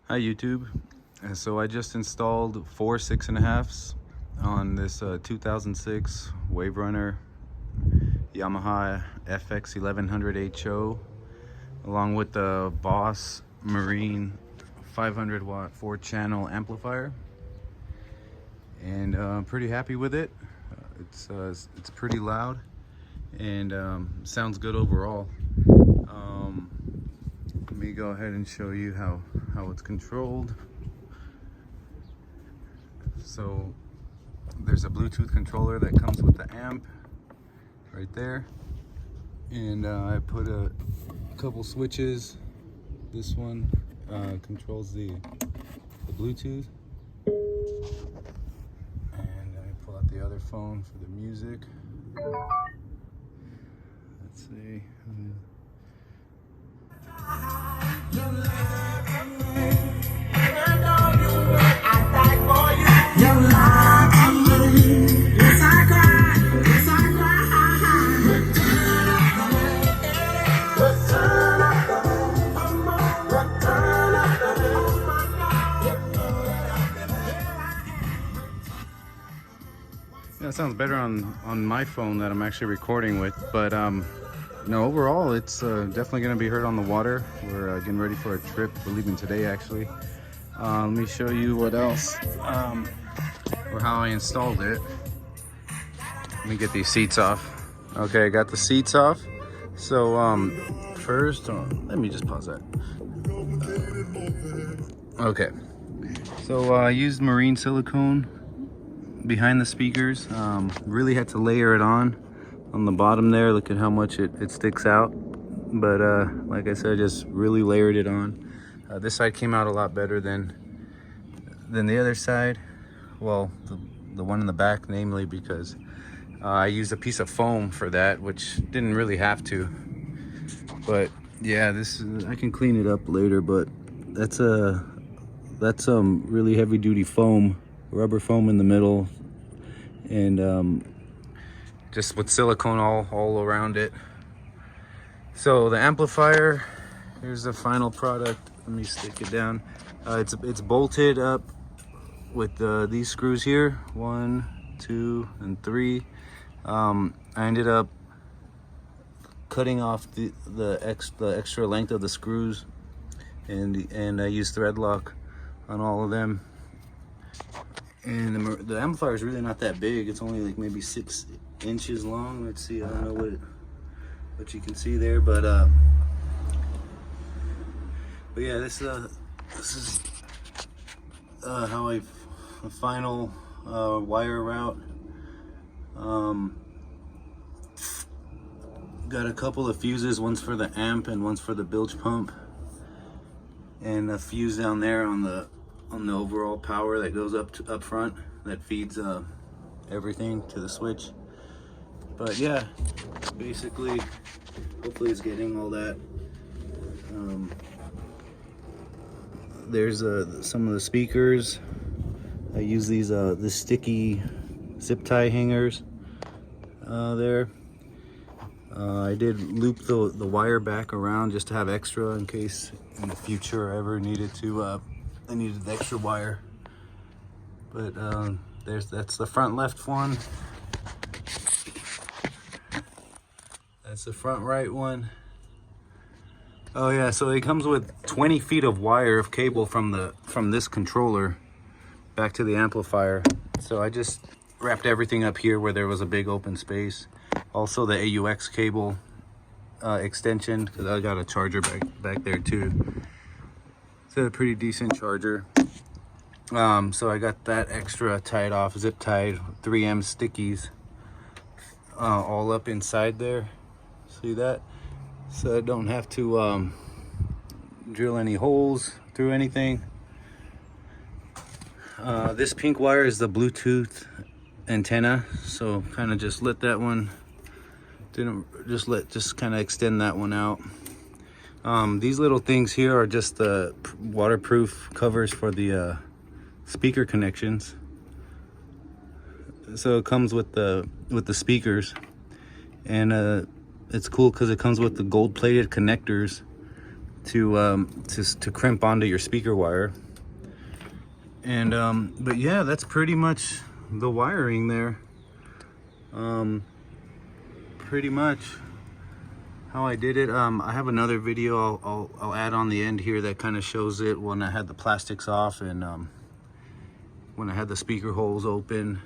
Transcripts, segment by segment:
Hi YouTube. So I just installed 4 6.5s on this 2006 Wave Runner Yamaha FX 1100 HO along with the Boss Marine 500 watt 4-channel amplifier, and I'm pretty happy with it. It's pretty loud and sounds good overall. Let me go ahead and show you how it's controlled. So there's a Bluetooth controller that comes with the amp right there, and I put a couple switches. This one controls the Bluetooth, and I pull out the other phone for the music. Let's see. Yeah, it sounds better on my phone that I'm actually recording with, but no, overall it's definitely going to be heard on the water. We're getting ready for a trip. We're leaving today actually. Let me show you what else, or how I installed it. Let me get these seats off. Okay, I got the seats off. So first, let me just pause that. Okay, so I used marine silicone behind the speakers. Really had to layer it on the bottom there. Look at how much it sticks out, but like I said, just really layered it on. This side came out a lot better than the other side. Well, the one in the back, namely, because I used a piece of foam for that, which didn't really have to. But yeah, this I can clean it up later, but that's really heavy duty foam, rubber foam in the middle, and just with silicone all around it. So the amplifier, here's the final product. Let me stick it down. It's bolted up with these screws here, 1, 2, and 3. I ended up cutting off the extra length of the screws, and I used thread lock on all of them. And the amplifier is really not that big. It's only like maybe 6 inches long. Let's see, I don't know what you can see there, but yeah, this is how a final wire route. Got a couple of fuses, one's for the amp and one's for the bilge pump, and a fuse down there on the overall power that goes up front that feeds everything to the switch. But yeah, basically, hopefully it's getting all that. There's some of the speakers. I use these the sticky zip tie hangers there. I did loop the wire back around just to have extra in case in the future I ever needed to. I needed the extra wire. But that's the front left one. That's the front right one. Oh yeah, so it comes with 20 feet of wire of cable from this controller back to the amplifier. So I just wrapped everything up here where there was a big open space. Also the AUX cable extension, because I got a charger back there too. It's a pretty decent charger. So I got that extra tied off, zip tied, 3M stickies all up inside there. See that? So I don't have to drill any holes through anything. This pink wire is the Bluetooth antenna, so kind of just let that one, just kind of extend that one out. These little things here are just the waterproof covers for the speaker connections. So it comes with the speakers, and it's cool because it comes with the gold-plated connectors to crimp onto your speaker wire. And but yeah, that's pretty much the wiring there. Pretty much how I did it. I have another video I'll add on the end here that kind of shows it when I had the plastics off and when I had the speaker holes open.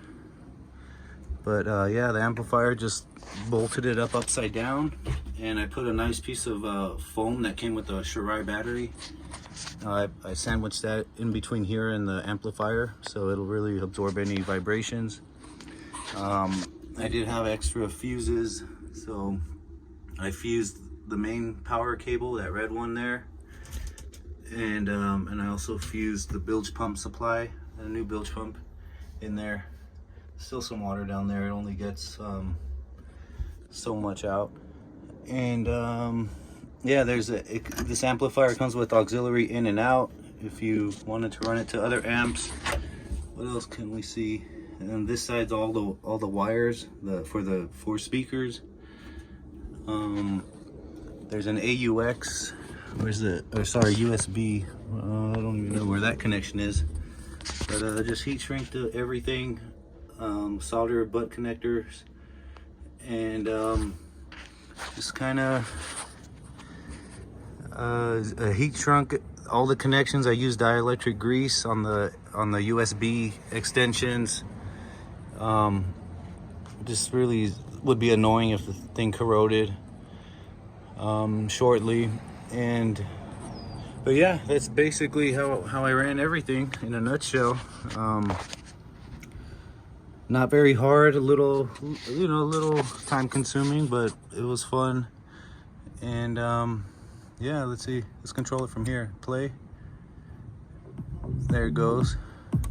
But yeah, the amplifier, just bolted it up upside down, and I put a nice piece of foam that came with the Shirai battery. I sandwiched that in between here and the amplifier, so it'll really absorb any vibrations. I did have extra fuses, so I fused the main power cable, that red one there, and I also fused the bilge pump supply, a new bilge pump in there. Still some water down there, it only gets so much out. And yeah, this amplifier comes with auxiliary in and out if you wanted to run it to other amps. What else can we see? And this side's all the wires for the 4 speakers. There's an AUX. Where's the? Oh, sorry, USB. I don't even know where that connection is. But just heat shrink to everything. Solder butt connectors, and just kind of heat shrunk all the connections. I used dielectric grease on the USB extensions. Just really would be annoying if the thing corroded shortly. But yeah, that's basically how I ran everything in a nutshell. Not very hard, a little time consuming, but it was fun. And yeah, let's see, let's control it from here. Play. There it goes.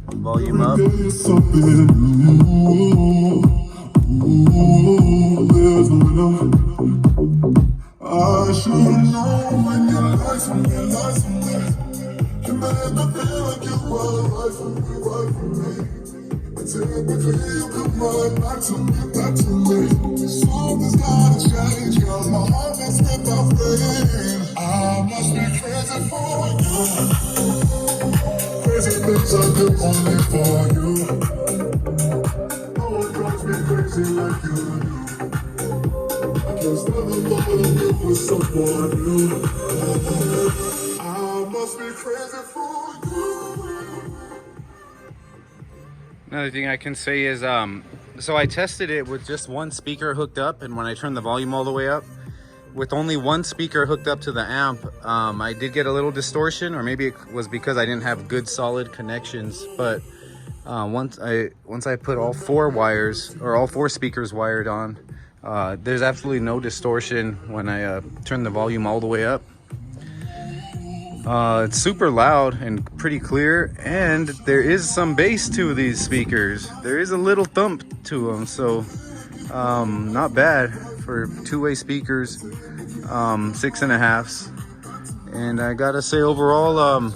Volume up. I should know when you lie for me. You made me feel like you were right for me. Typically you come right back to me. Something's gotta change, girl. My heart has been my friend. I must be crazy for you. Crazy things I do only for you. No one drives me crazy like you do. I just never thought of you with someone new. I must be crazy for you. Another thing I can say is, so I tested it with just one speaker hooked up, and when I turned the volume all the way up, with only one speaker hooked up to the amp, I did get a little distortion, or maybe it was because I didn't have good solid connections. But once I put all 4 wires, or all 4 speakers wired on, there's absolutely no distortion when I turn the volume all the way up. It's super loud and pretty clear, and there is some bass to these speakers. There is a little thump to them, so not bad for 2-way speakers, 6.5s. And I gotta say, overall,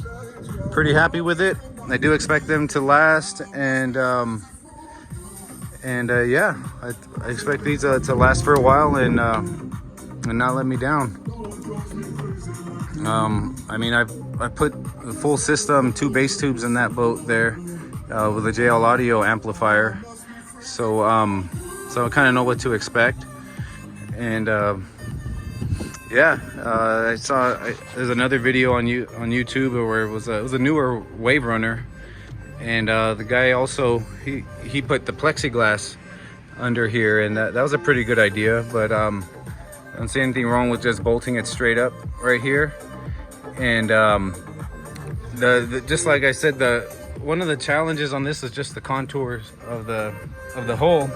pretty happy with it. I do expect them to last, and yeah, I expect these to last for a while and not let me down. I mean, I put the full system, 2 bass tubes in that boat there with a JL Audio amplifier, so I kind of know what to expect. And yeah, I saw there's another video on YouTube where it was a newer Wave Runner, and the guy also he put the plexiglass under here, and that was a pretty good idea. But I don't see anything wrong with just bolting it straight up right here. And just like I said, one of the challenges on this is just the contours of the hole.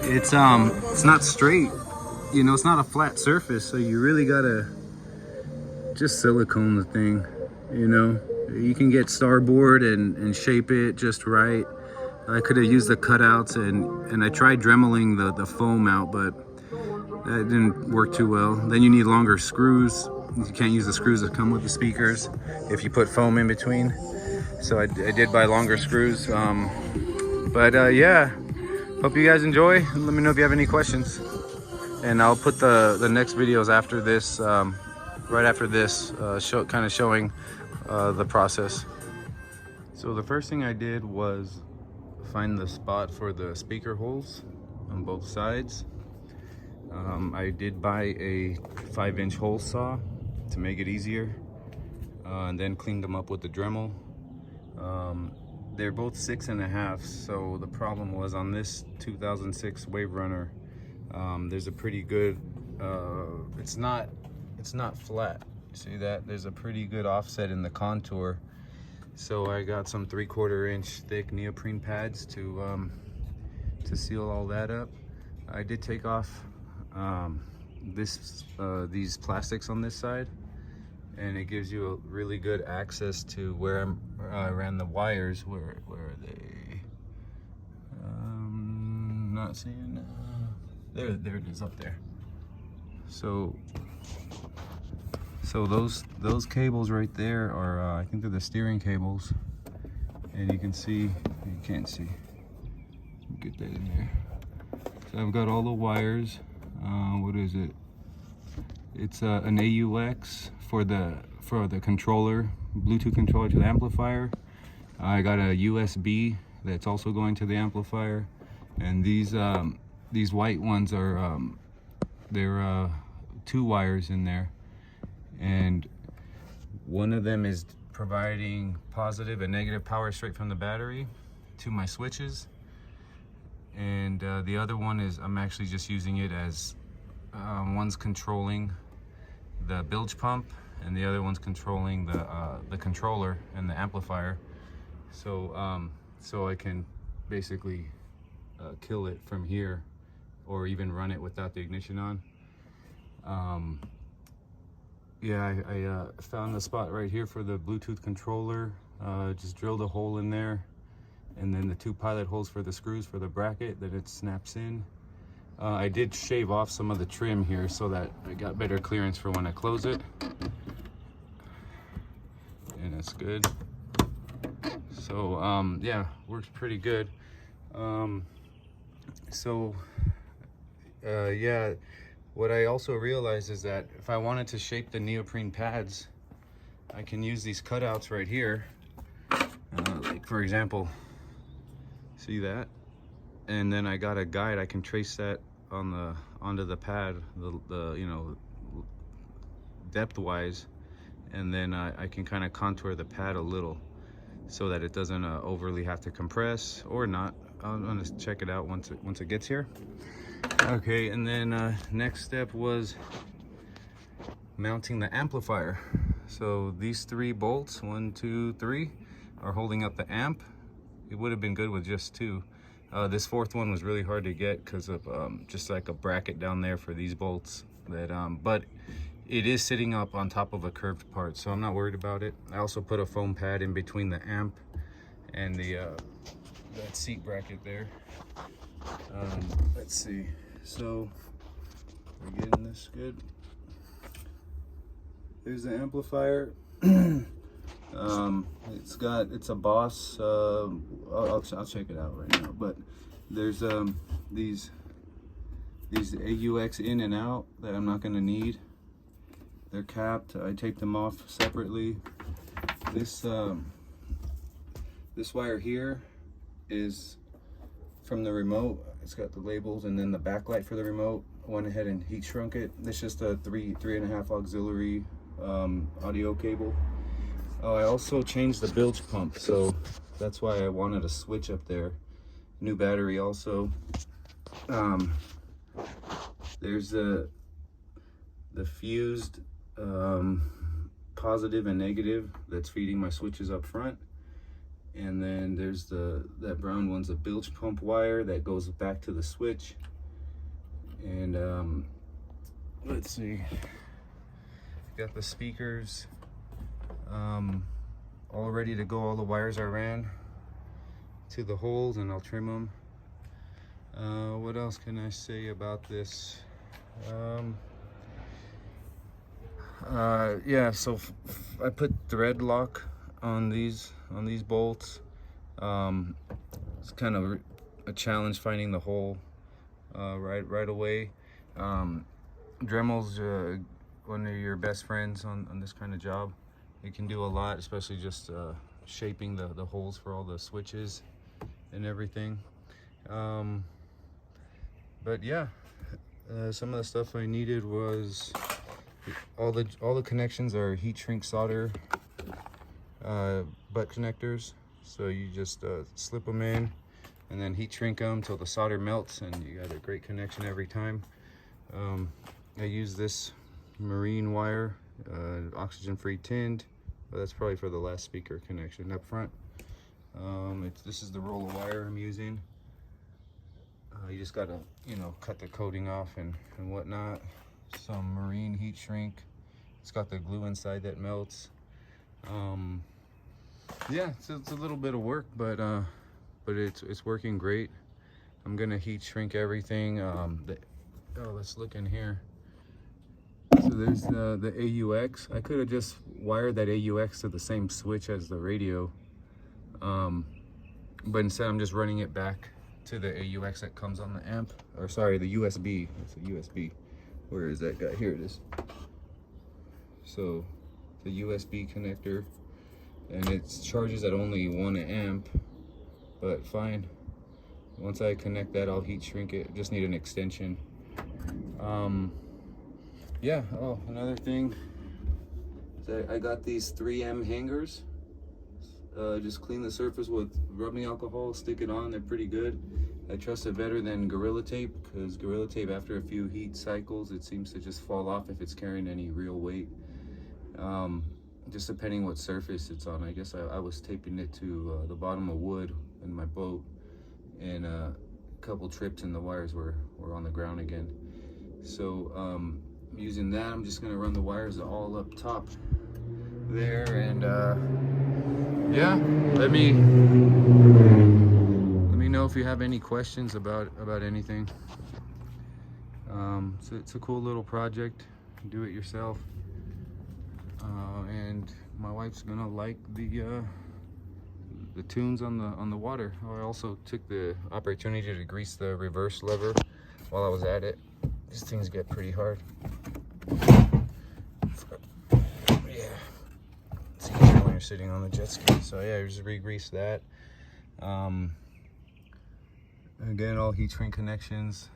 It's not straight, you know, it's not a flat surface, so you really gotta just silicone the thing, you know. You can get starboard and shape it just right. I could have used the cutouts, and I tried dremeling the foam out, but that didn't work too well. Then you need longer screws. You can't use the screws that come with the speakers if you put foam in between. So I did buy longer screws. But yeah, hope you guys enjoy. Let me know if you have any questions. And I'll put the next videos after this right after this, kind of showing the process. So the first thing I did was find the spot for the speaker holes on both sides. I did buy a 5-inch hole saw to make it easier, and then cleaned them up with the Dremel. They're both 6.5, so the problem was on this 2006 Wave Runner, there's a pretty good, it's not flat. See that? There's a pretty good offset in the contour. So I got some 3/4 inch thick neoprene pads to seal all that up. I did take off these plastics on this side, and it gives you a really good access to where I ran the wires. Where are they? Not seeing. There it is up there. So those cables right there are I think they're the steering cables, and you can see, you can't see. Get that in there. So I've got all the wires. What is it? It's an AUX for the controller, Bluetooth controller to the amplifier. I got a USB that's also going to the amplifier, and these white ones are they're 2 wires in there, and one of them is providing positive and negative power straight from the battery to my switches, and the other one is I'm actually just using it as one's controlling the bilge pump, and the other one's controlling the controller and the amplifier. So so I can basically kill it from here, or even run it without the ignition on. Yeah, I found the spot right here for the Bluetooth controller. Just drilled a hole in there, and then the 2 pilot holes for the screws for the bracket that it snaps in. I did shave off some of the trim here so that I got better clearance for when I close it, and that's good. So yeah, works pretty good. Yeah, what I also realized is that if I wanted to shape the neoprene pads, I can use these cutouts right here. Like for example, see that? And then I got a guide. I can trace that onto the pad, the you know, depth wise, and then I can kind of contour the pad a little so that it doesn't overly have to compress, or not. I'm gonna check it out once it gets here. Okay, and then next step was mounting the amplifier. So these 3 bolts, 1, 2, 3, are holding up the amp. It would have been good with just 2. This 4th one was really hard to get because of just like a bracket down there for these bolts. That but it is sitting up on top of a curved part, so I'm not worried about it. I also put a foam pad in between the amp and that seat bracket there. Let's see. So we're getting this good. There's the amplifier. It's a Boss. I'll check it out right now. But there's these AUX in and out that I'm not gonna need. They're capped. I take them off separately. This wire here is from the remote. It's got the labels, and then the backlight for the remote. I went ahead and heat shrunk it. It's just a 3.5 auxiliary audio cable. Oh, I also changed the bilge pump, so that's why I wanted a switch up there. New battery also. There's the fused positive and negative that's feeding my switches up front, and then there's that brown one's a bilge pump wire that goes back to the switch. And let's see, got the speakers all ready to go. All the wires I ran to the holes, and I'll trim them. What else can I say about this? Yeah, so I put thread lock on these bolts. It's kind of a challenge finding the hole right away. Dremel's one of your best friends on this kind of job. It can do a lot, especially just shaping the holes for all the switches and everything. But yeah, some of the stuff I needed was all the connections are heat shrink solder butt connectors. So you just slip them in and then heat shrink them till the solder melts, and you got a great connection every time. I use this marine wire, oxygen-free tinned, but that's probably for the last speaker connection up front. This is the roll of wire I'm using. You just gotta, you know, cut the coating off and whatnot. Some marine heat shrink. It's got the glue inside that melts. Yeah, it's a little bit of work, but it's working great. I'm gonna heat shrink everything. Let's look in here. So there's the AUX. I could have just wired that AUX to the same switch as the radio, but instead I'm just running it back to the AUX that comes on the amp, or sorry, the USB. It's a USB. Where is that guy? Here it is. So the USB connector, and it charges at only 1 amp, but fine. Once I connect that, I'll heat shrink it. Just need an extension. Yeah. Oh, another thing is I got these 3M hangers. Just clean the surface with rubbing alcohol, stick it on. They're pretty good. I trust it better than Gorilla Tape, because Gorilla Tape, after a few heat cycles, it seems to just fall off if it's carrying any real weight. Just depending what surface it's on. I guess I was taping it to the bottom of wood in my boat, and a couple trips and the wires were on the ground again. So using that, I'm just gonna run the wires all up top there, and yeah, let me know if you have any questions about anything. So it's a cool little project. Do it yourself, and my wife's gonna like the tunes on the water. I also took the opportunity to grease the reverse lever while I was at it. These things get pretty hard. Yeah, it's easier when you're sitting on the jet ski. So yeah, just re-grease that. Again, all heat shrink connections.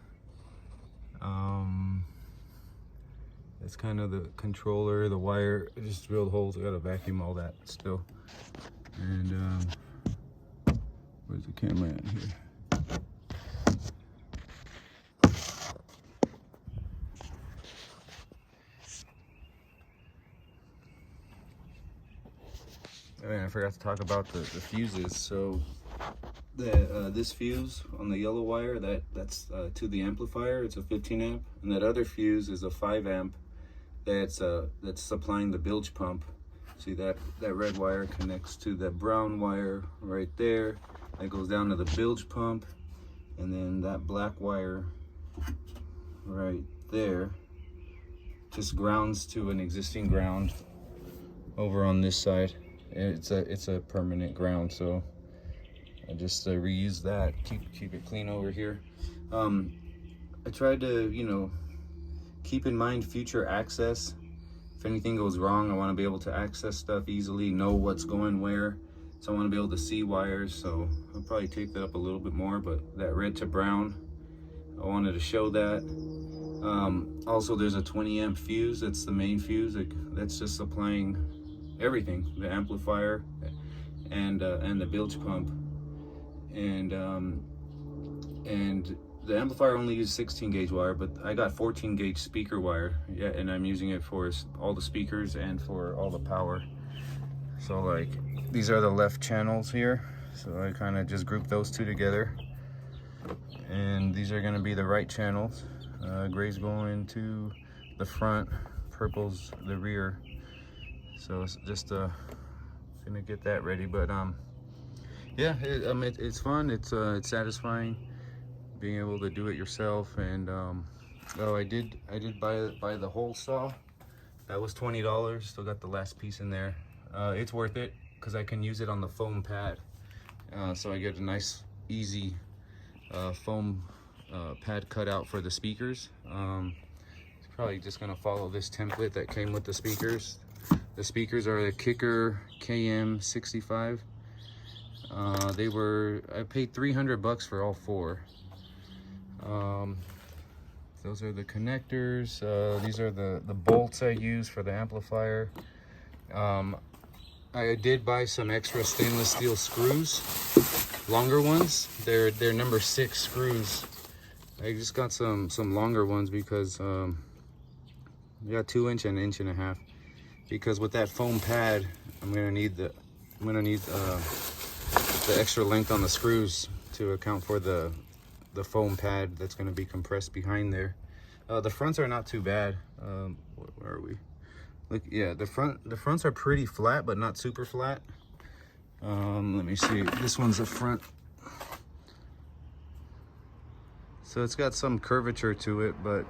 It's kind of the controller, the wire. I just drilled holes. I gotta vacuum all that still. And where's the camera at here? And I forgot to talk about the fuses. So this fuse on the yellow wire, that's to the amplifier. It's a 15 amp, and that other fuse is a 5 amp. That's supplying the bilge pump. See that red wire connects to the brown wire right there. That goes down to the bilge pump, and then that black wire right there just grounds to an existing ground over on this side. It's a permanent ground, so I just reuse that. Keep it clean over here. I tried to, you know, keep in mind future access. If anything goes wrong, I want to be able to access stuff easily, know what's going where. So I want to be able to see wires. So I'll probably tape that up a little bit more. But that red to brown, I wanted to show that. Also, there's a 20 amp fuse. That's the main fuse. That's just supplying everything, the amplifier and the bilge pump, and the amplifier only uses 16 gauge wire, but I got 14 gauge speaker wire. Yeah, and I'm using it for all the speakers and for all the power. So like, these are the left channels here, so I kind of just grouped those two together, and these are going to be the right channels. Gray's going to the front, purple's the rear. So it's just gonna get that ready, but yeah, it's fun. It's satisfying being able to do it yourself. And oh, I did buy the hole saw. That was $20. Still got the last piece in there. It's worth it because I can use it on the foam pad. So I get a nice, easy foam pad cut out for the speakers. probably just gonna follow this template that came with the speakers. The speakers are the Kicker KM65. I paid 300 bucks for all four. Those are the connectors. These are the bolts I use for the amplifier. I did buy some extra stainless steel screws, longer ones. They're number 6 screws. I just got some longer ones because I got 2-inch and 1.5 inch. Because with that foam pad, I'm gonna need the extra length on the screws to account for the foam pad that's going to be compressed behind there. The fronts are not too bad. Where are we? Look, yeah, the fronts are pretty flat, but not super flat. Let me see. This one's the front. So it's got some curvature to it, but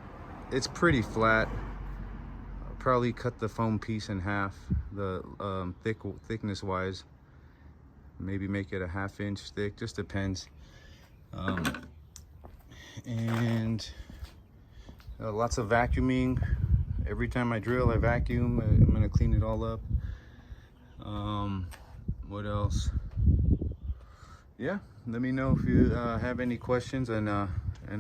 it's pretty flat. I'll probably cut the foam piece in half, the thickness wise. Maybe make it a 1/2 inch thick, just depends. And lots of vacuuming. Every time I drill, I vacuum. I'm gonna clean it all up. What else? Yeah, let me know if you have any questions. And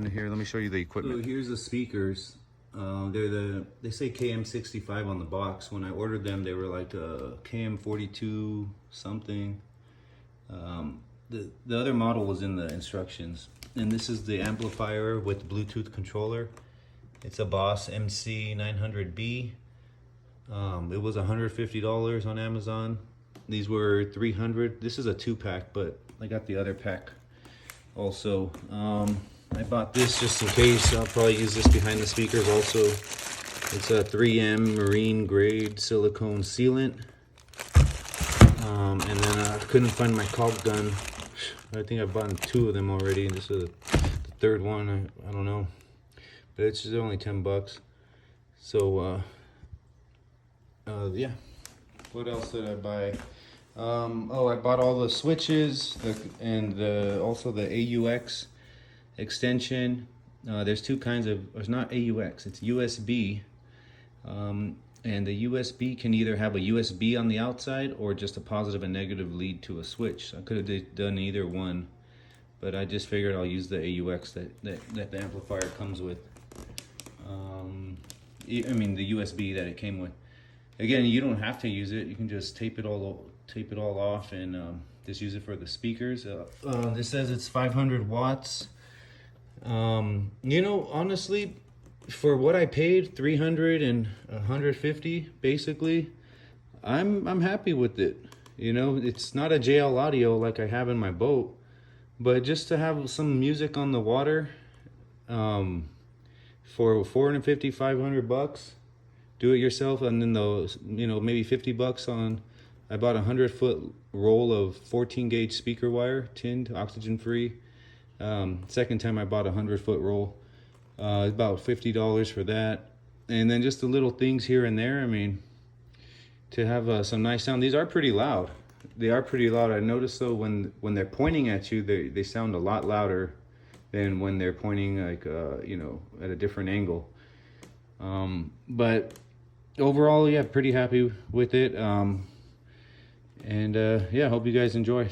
here, let me show you the equipment. So here's the speakers. They say KM65 on the box. When I ordered them, they were like KM42 something. The other model was in the instructions. And this is the amplifier with Bluetooth controller. It's a Boss MC900B. It was $150 on Amazon. These were $300. This is a 2-pack, but I got the other pack also. I bought this just in case. I'll probably use this behind the speakers also. It's a 3M marine grade silicone sealant. And then I couldn't find my caulk gun. I think I've bought 2 of them already. This is the 3rd one. I don't know, but it's just only 10 bucks. So yeah. What else did I buy? I bought all the switches and also the AUX extension. There's 2 kinds of. It's not AUX. It's USB. And the USB can either have a USB on the outside or just a positive and negative lead to a switch. So I could have done either one, but I just figured I'll use the AUX that the amplifier comes with. I mean the USB that it came with. Again, you don't have to use it. You can just tape it all off and just use it for the speakers. This says it's 500 watts. You know, honestly, for what I paid, 300 and 150 basically, I'm happy with it. You know, it's not a JL Audio like I have in my boat, but just to have some music on the water, for 450, 500 bucks, do it yourself. And then those, you know, maybe 50 bucks on, I bought a 100-foot roll of 14 gauge speaker wire, tinned, oxygen free. Second time I bought a 100-foot roll. About $50 for that, and then just the little things here and there. I mean, to have some nice sound. These are pretty loud. They are pretty loud. I noticed though when they're pointing at you, they sound a lot louder than when they're pointing like you know, at a different angle. But overall, yeah, pretty happy with it. And yeah, hope you guys enjoy.